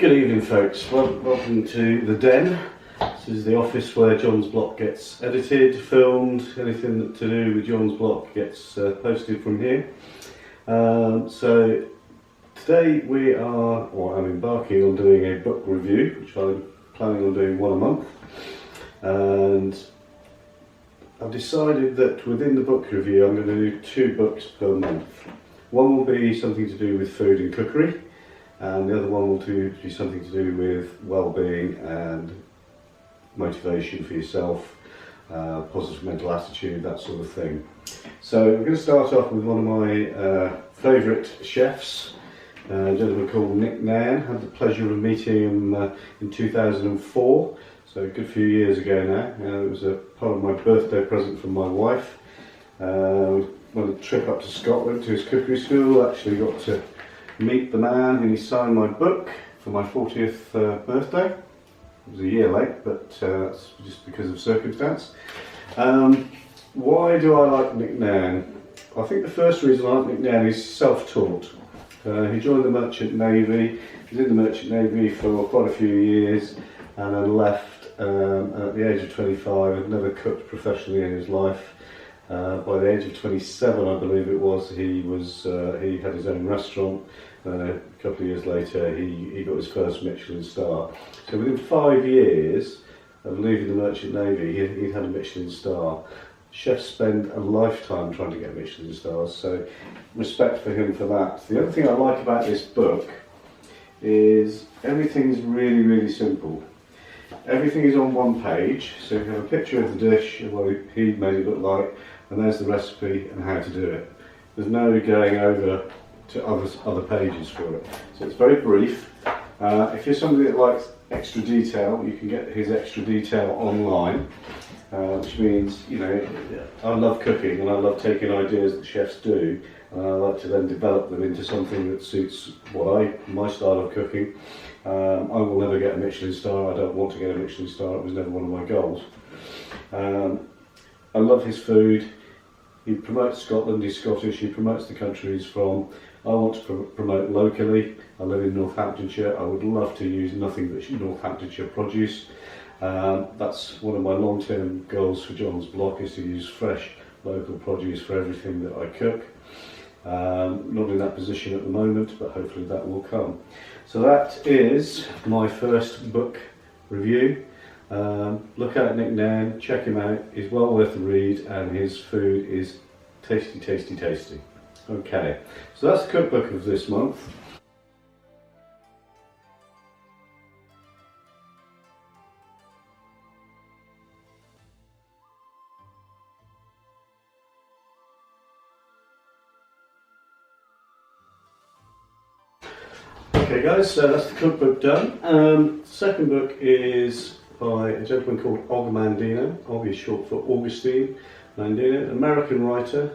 Good evening, folks. Welcome to the Den. This is the office where John's Block gets edited, filmed. Anything to do with John's Block gets posted from here. So today we are, or I'm embarking on doing a book review, which I'm planning on doing one a month. And I've decided that within the book review I'm going to do 2 books per month. One will be something to do with food and cookery, and the other one will be something to do with well-being and motivation for yourself, positive mental attitude, that sort of thing. So we're going to start off with one of my favourite chefs, a gentleman called Nairn. I had the pleasure of meeting him in 2004, so a good few years ago now. It was a part of my birthday present from my wife. Went a trip up to Scotland to his cookery school, actually got to meet the man, and he signed my book for my 40th birthday. It was a year late, but that's just because of circumstance. Why do I like Nairn? I think the first reason I like Nairn is self-taught. He joined the Merchant Navy. He was in the Merchant Navy for quite a few years and then left at the age of 25. Had never cooked professionally in his life. By the age of 27, I believe it was, he had his own restaurant. A couple of years later, he got his first Michelin star. So within 5 years of leaving the Merchant Navy, he'd had a Michelin star. Chefs spend a lifetime trying to get Michelin stars, so respect for him for that. The other thing I like about this book is everything's really, really simple. Everything is on one page, so you have a picture of the dish and what he made it look like, and there's the recipe and how to do it. There's no going over to other pages for it. So it's very brief. If you're somebody that likes extra detail, you can get his extra detail online, which means, you know, I love cooking and I love taking ideas that chefs do, and I like to then develop them into something that suits my style of cooking. I will never get a Michelin star. I don't want to get a Michelin star. It was never one of my goals. I love his food. He promotes Scotland. He's Scottish. He promotes the country he's from. I want to promote locally. I live in Northamptonshire. I would love to use nothing but Northamptonshire produce. That's one of my long-term goals for John's Block, is to use fresh local produce for everything that I cook. Not in that position at the moment, but hopefully that will come. So that is my first book review. Look at Nick Nairn, check him out. He's well worth the read, and his food is tasty, tasty, tasty. Okay, so that's the cookbook of this month. Okay guys, so that's the cookbook done. Second book is by a gentleman called Mandino. Og is short for Augustine Mandino, an American writer.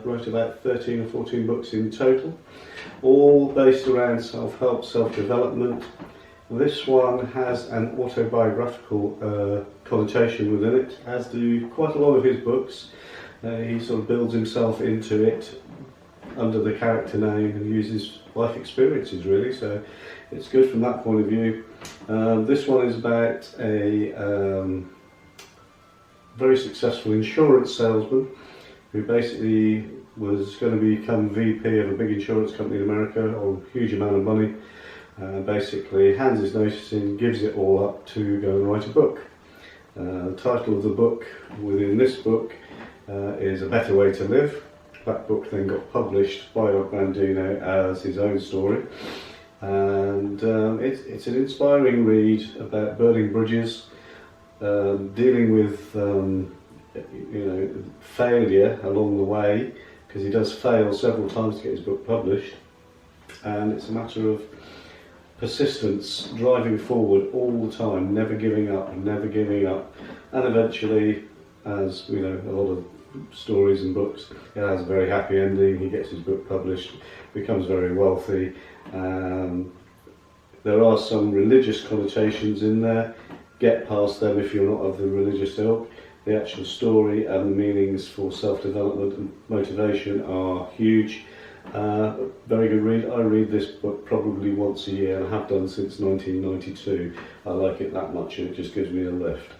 Wrote about 13 or 14 books in total, all based around self-help, self-development. This one has an autobiographical connotation within it, as do quite a lot of his books. He sort of builds himself into it under the character name and uses life experiences, really, so it's good from that point of view. This one is about a very successful insurance salesman who basically was going to become VP of a big insurance company in America on a huge amount of money. Basically hands his notice in, gives it all up to go and write a book. The title of the book within this book is A Better Way to Live. That book then got published by Mandino as his own story, and it's an inspiring read about burning bridges, dealing with failure along the way, because he does fail several times to get his book published, and it's a matter of persistence, driving forward all the time, never giving up, and eventually, as we know, a lot of stories and books, it has a very happy ending. He gets his book published, becomes very wealthy. There are some religious connotations in there. Get past them if you're not of the religious ilk. The actual story and the meanings for self-development and motivation are huge. Very good read. I read this book probably once a year and have done since 1992. I like it that much and it just gives me a lift.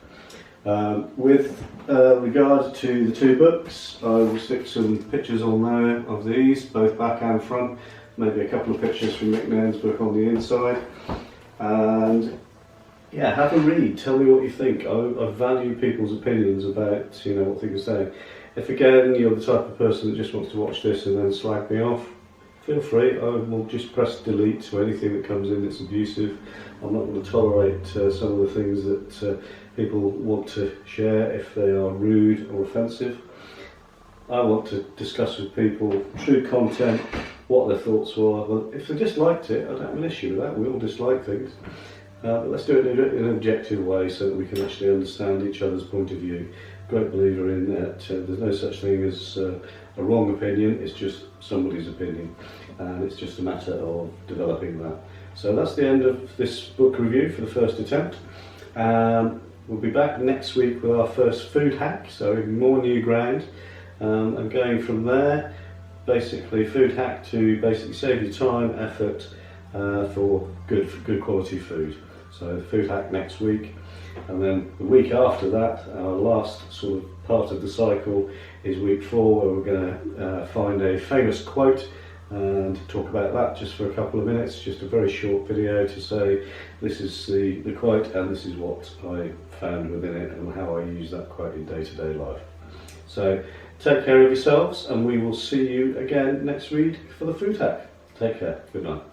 With regard to the two books, I will stick some pictures on there of these, both back and front, maybe a couple of pictures from Nairn's book on the inside. And yeah, have a read, tell me what you think. I value people's opinions about what things are saying. If again you're the type of person that just wants to watch this and then slag me off, feel free. I will just press delete to anything that comes in that's abusive. I'm not going to tolerate some of the things that people want to share if they are rude or offensive. I want to discuss with people true content, what their thoughts were. Well, if they disliked it, I don't have an issue with that. We all dislike things. But let's do it in an objective way so that we can actually understand each other's point of view. Great believer in that there's no such thing as a wrong opinion, it's just somebody's opinion, and it's just a matter of developing that. So that's the end of this book review for the first attempt. We'll be back next week with our first food hack, so more new ground, and going from there, basically food hack to basically save you time, effort for good quality food. So food hack next week. And then the week after that, our last sort of part of the cycle is week 4, where we're going to find a famous quote and talk about that just for a couple of minutes. Just a very short video to say this is the quote and this is what I found within it and how I use that quote in day-to-day life. So take care of yourselves and we will see you again next week for the food hack. Take care. Good night.